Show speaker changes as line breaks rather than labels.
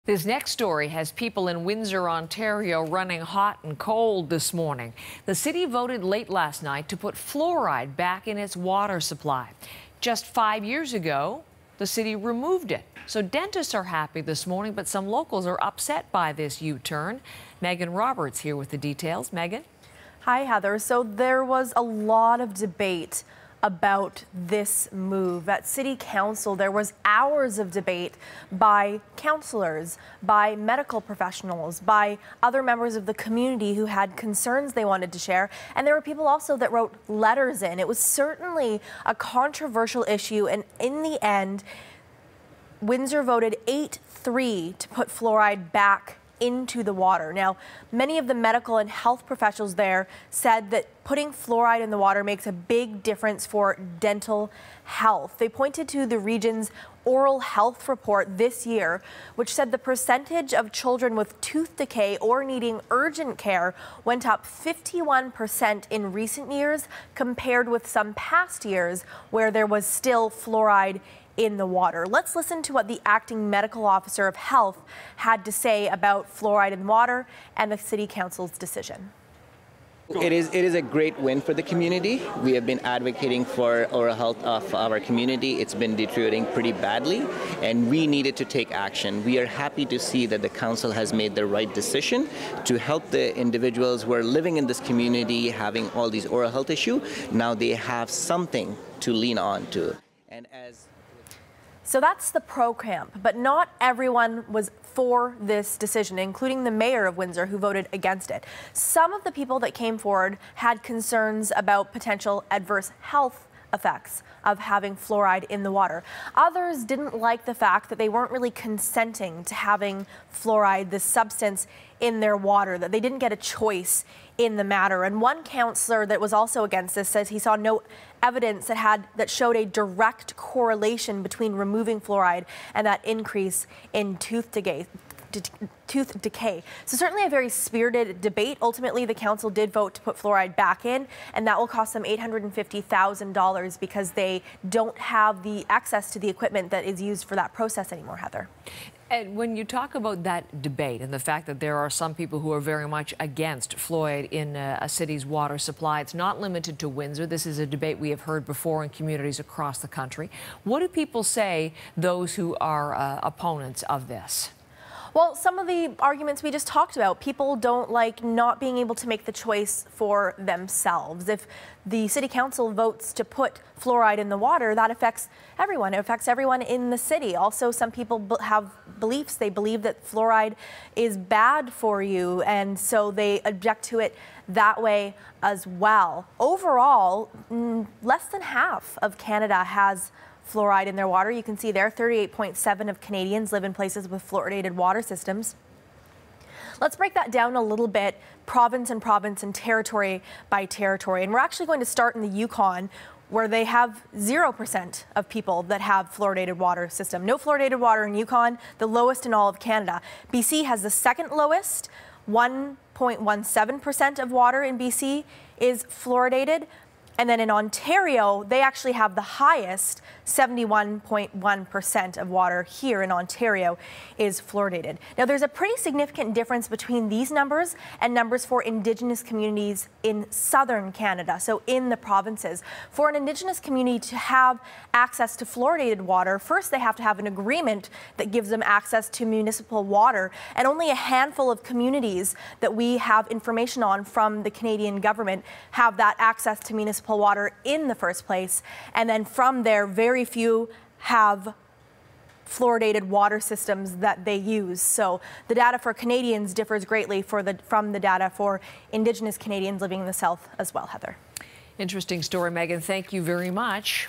This next story has people in Windsor, Ontario running hot and cold this morning. The city voted late last night to put fluoride back in its water supply. Just 5 years ago, the city removed it. So dentists are happy this morning, but some locals are upset by this U-turn. Megan Roberts here with the details. Megan?
Hi, Heather. So there was a lot of debate about this move. At City Council, there was hours of debate by councillors, by medical professionals, by other members of the community who had concerns they wanted to share. And there were people also that wrote letters in. It was certainly a controversial issue. And in the end, Windsor voted 8-3 to put fluoride back into the water. Now, many of the medical and health professionals there said that putting fluoride in the water makes a big difference for dental health. They pointed to the region's oral health report this year, which said the percentage of children with tooth decay or needing urgent care went up 51% in recent years compared with some past years where there was still fluoride in the water. Let's listen to what the acting medical officer of health had to say about fluoride in water and the City Council's decision.
It is a great win for the community. We have been advocating for oral health of our community. It's been deteriorating pretty badly, and we needed to take action. We are happy to see that the council has made the right decision to help the individuals who are living in this community having all these oral health issues. Now they have something to lean on to.
So that's the pro-camp, but not everyone was for this decision, including the mayor of Windsor, who voted against it. Some of the people that came forward had concerns about potential adverse health effects of having fluoride in the water. Others didn't like the fact that they weren't really consenting to having fluoride, this substance, in their water, that they didn't get a choice in the matter. And one councillor that was also against this says he saw no evidence that showed a direct correlation between removing fluoride and that increase in tooth decay. So certainly a very spirited debate. Ultimately, the council did vote to put fluoride back in, and that will cost them $850,000 because they don't have the access to the equipment that is used for that process anymore, Heather.
And when you talk about that debate and the fact that there are some people who are very much against fluoride in a city's water supply, it's not limited to Windsor. This is a debate we have heard before in communities across the country. What do people say, those who are opponents of this?
Well, some of the arguments we just talked about, people don't like not being able to make the choice for themselves. If the City Council votes to put fluoride in the water, that affects everyone. It affects everyone in the city. Also, some people have beliefs. They believe that fluoride is bad for you, and so they object to it that way as well. Overall, less than half of Canada has fluoride in their water. You can see there 38.7% of Canadians live in places with fluoridated water systems. Let's break that down a little bit, province and territory by territory. And we're actually going to start in the Yukon, where they have 0% of people that have fluoridated water system. No fluoridated water in Yukon, the lowest in all of Canada. BC has the second lowest, 1.17% of water in BC is fluoridated. And then in Ontario, they actually have the highest, 71.1% of water here in Ontario is fluoridated. Now, there's a pretty significant difference between these numbers and numbers for Indigenous communities in southern Canada, so in the provinces. For an Indigenous community to have access to fluoridated water, first they have to have an agreement that gives them access to municipal water, and only a handful of communities that we have information on from the Canadian government have that access to municipal water in the first place. And then from there, very few have fluoridated water systems that they use. So the data for Canadians differs greatly from the data for Indigenous Canadians living in the South as well, Heather.
Interesting story, Megan. Thank you very much.